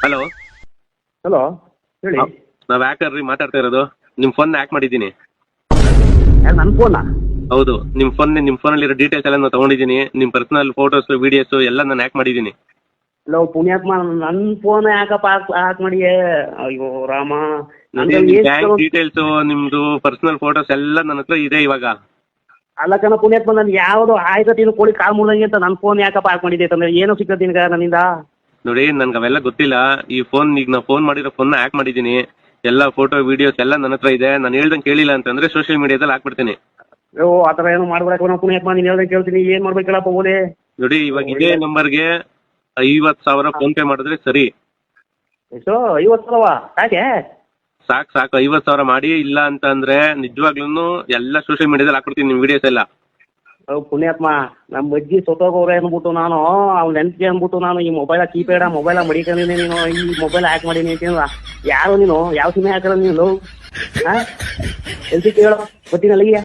Hello. Hello ಹೇಳಿ. ನಾವ್ hacker ರೀ ಮಾತಾಡ್ತಾ ಇರೋದು. ನಿಮ್ ಫೋನ್ ಹ್ಯಾಕ್ ಮಾಡಿದ್ದೀನಿ. ಯಾರು ನನ್ನ ಫೋನಾ? ಹೌದು, ನಿಮ್ ಫೋನಲ್ಲಿರೋ ಡೀಟೇಲ್ಸ್ ಎಲ್ಲ ನಾನು ತಗೊಂಡಿದ್ದೀನಿ. ನಿಮ್ ಪರ್ಸನಲ್ ಫೋಟೋಸ್ ವಿಡಿಯೋಸ್ ಎಲ್ಲ ನಾನು ಹ್ಯಾಕ್ ಮಾಡಿದ್ದೀನಿ. ಹಲೋ ಪುಣ್ಯಾತ್ಮ, ನನ್ನ ಫೋನ್ ಯಾಕಪ್ಪ ಹಾಕ್ ಮಾಡಿ? ಅಯ್ಯೋ ರಾಮ, ನೋಡಿ, ಬ್ಯಾಂಕ್ ಡೀಟೇಲ್ಸ್ ನಿಮ್ದು ಪರ್ಸನಲ್ ಫೋಟೋಸ್ ಎಲ್ಲ ನನ್ನ ಹತ್ರ ಇದೆ ಇವಾಗ. ಅಲ್ಲ ಕಣ ಪುಣ್ಯಾತ್ಮ, ನನ್ ಯಾವ್ದು ಆಯ್ತು ಕೋಳಿ ಕಾಲ್ ಮುಳ್ದಂಗೆ ಅಂತ ನನ್ನ ಫೋನ್ ಯಾಕಪ್ಪ ಹಾಕ್ ಮಾಡಿದೆ ಅಂತಂದ್ರೆ ಏನೋ ಸಿಕ್ಕದ ನಿನ್ಗ ನನ್ನಿಂದ? ನೋಡಿ, ನನ್ಗೆ ಅವೆಲ್ಲ ಗೊತ್ತಿಲ್ಲ. ಈ ಫೋನ್ ಈಗ ನಾ ಫೋನ್ ಮಾಡಿರೋ ಫೋನ್ ಹ್ಯಾಕ್ ಮಾಡಿದ್ದೀನಿ. ಎಲ್ಲ ಫೋಟೋ ವಿಡಿಯೋಸ್ ಎಲ್ಲ ನನ್ನ ಹತ್ರ ಇದೆ. ನಾನು ಹೇಳ್ದಂಗೆ ಕೇಳಿಲ್ಲ ಅಂತಂದ್ರೆ ಸೋಷಿಯಲ್ ಮೀಡಿಯಾದಲ್ಲಿ ಹಾಕ್ಬಿಡ್ತೀನಿ. ಅಯ್ಯೋ ಆ ಥರ ಏನೋ ಮಾಡ್ಬಿಡಕ್ಕೆ ಪುಣ್ಯಾತ್ಮ, ನೀನು ಹೇಳ್ದಂಗೆ ಕೇಳ್ತೀನಿ. ಏನ್ ಮಾಡ್ಬೇಕಲ್ಲಪ್ಪ ಓಲೆ? ನೋಡಿ, ಇವಾಗ ಇದೇ ನಂಬರ್ಗೆ 50,000 ಫೋನ್ ಪೇ ಮಾಡಿದ್ರೆ ಸರಿ. ಎಷ್ಟು? 50,000? ಯಾಕೆ? ಸಾಕು 50,000 ಮಾಡಿ. ಇಲ್ಲ ಅಂತ ಅಂದ್ರೆ ನಿಜವಾಗ್ಲೂ ಎಲ್ಲ ಸೋಷಿಯಲ್ ಮೀಡಿಯಾದಲ್ಲಿ ಹಾಕ್ಬಿಡ್ತೀನಿ ನಿಮ್ ವಿಡಿಯೋಸ್ ಎಲ್ಲ. ಪುಣ್ಯಾತ್ಮ, ನಮ್ಮ ಅಜ್ಜಿ ಸೊತ್ತೋಗೋರೆ ಅಂದ್ಬಿಟ್ಟು ನಾನು ಅವ್ನ ನೆನ್ಪಿಗೆ ಅಂದ್ಬಿಟ್ಟು ನಾನು ಈ ಮೊಬೈಲ ಕೀಪ್ಯಾಡ ಮೊಬೈಲ ಮಡಿಕೊಂಡಿನಿ. ನೀನು ಈ ಮೊಬೈಲ್ ಹ್ಯಾಕ್ ಮಾಡೀನಿ ಅಂತ ಯಾರು ನೀನು? ಯಾವ ಸಿಮೆ ಹಾಕಲ್ಲ ನೀನು? ಎಲ್ತಿ ಕೇಳೋ ಗೊತ್ತಿನಲ್ಲಿಗೆ